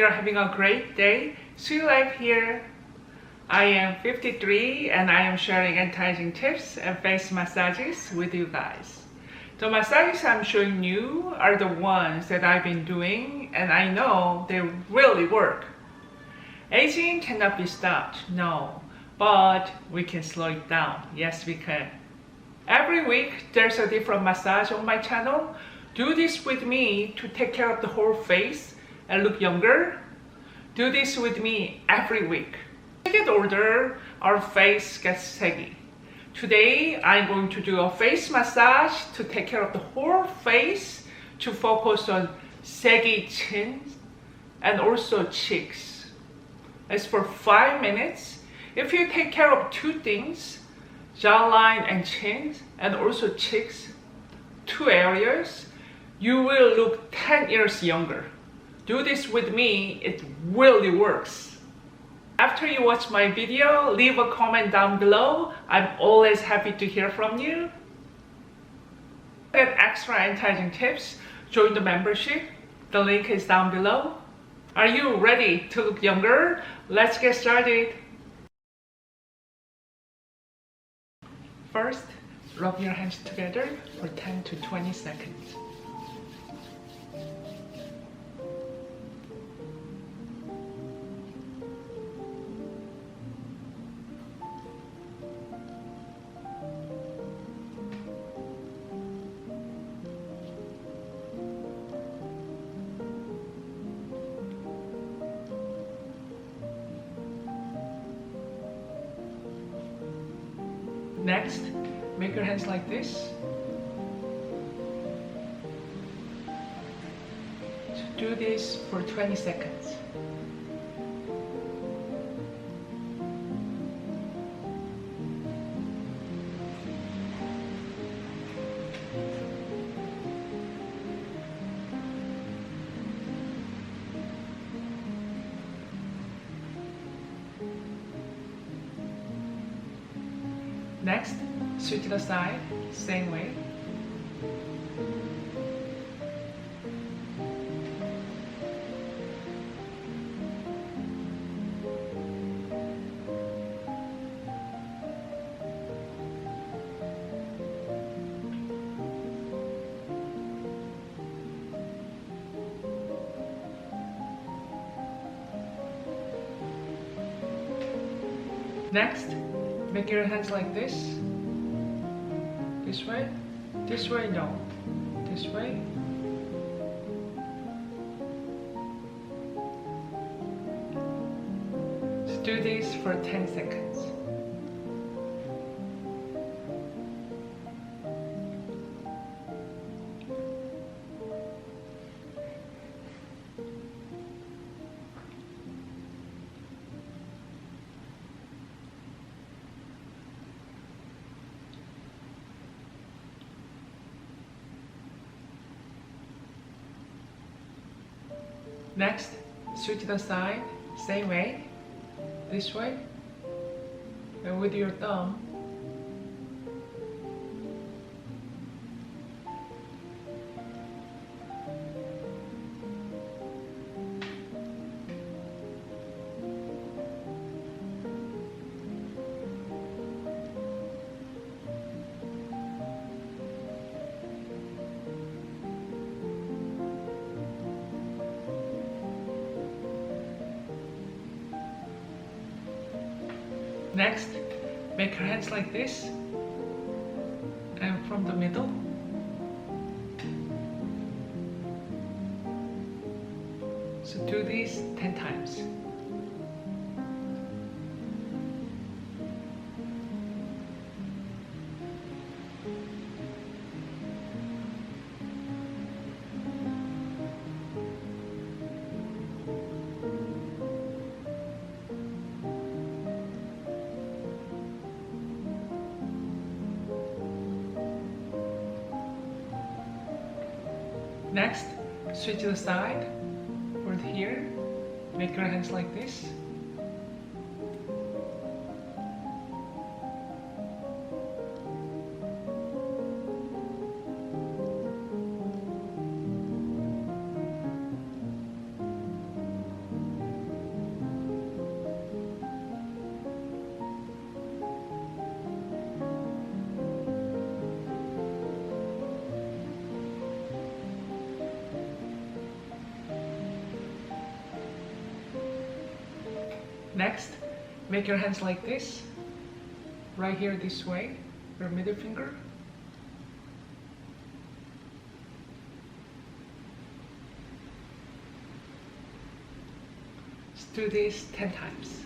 you're having a great day. Sooeylife here. I am 53 and I am sharing anti-aging tips and face massages with you guys. The massages I'm showing you are the ones that I've been doing and I know they really work. Aging cannot be stopped, no, but we can slow it down. Yes, we can. Every week there's a different massage on my channel. Do this with me to take care of the whole face and look younger. Do this with me every week. As we get older, our face gets saggy. Today, I'm going to do a face massage to take care of the whole face, to focus on saggy chin and also cheeks. It's for 5 minutes. If you take care of two things, jawline and chin, and also cheeks, two areas, you will look 10 years younger. Do this with me, it really works. After you watch my video, leave a comment down below. I'm always happy to hear from you. To get extra anti-aging tips, join the membership. The link is down below. Are you ready to look younger? Let's get started. First, rub your hands together for 10 to 20 seconds. Next, make your hands like this. Do this for 20 seconds. Next, switch to the side, same way. Next, make your hands like this. This way, no. This way. Let's do this for 10 seconds. Next, switch to the side, same way, this way, and with your thumb, Next, make your hands like this, and from the middle. So do this 10 times. Next, switch to the side, or here, make your hands like this. Next, make your hands like this, right here this way, your middle finger. Let's do this 10 times.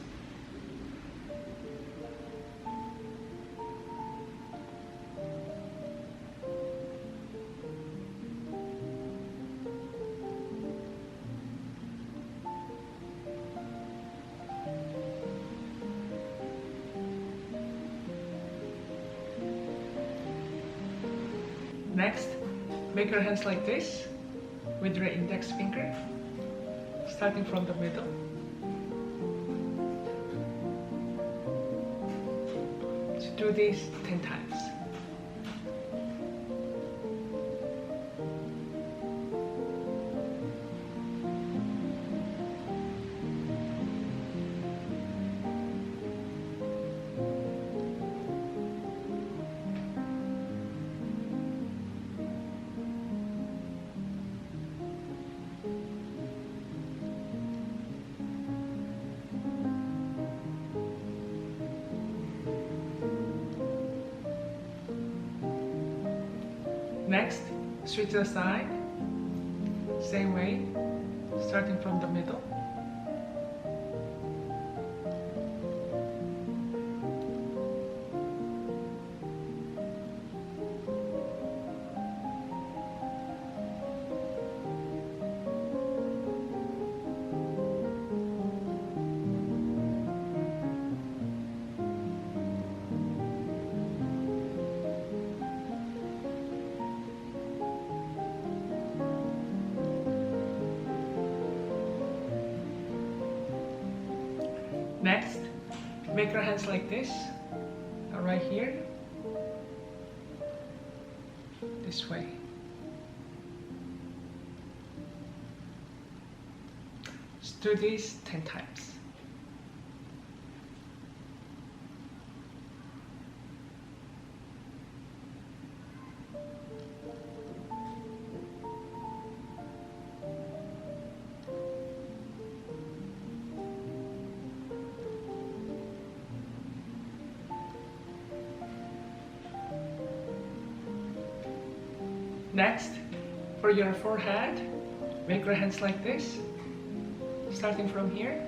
Next, make your hands like this with your index finger, starting from the middle. So do this 10 times. Next, switch the side, same way, starting from the middle. Next, make your hands like this, right here, this way. Let's do this 10 times. Next, for your forehead, make your hands like this, starting from here.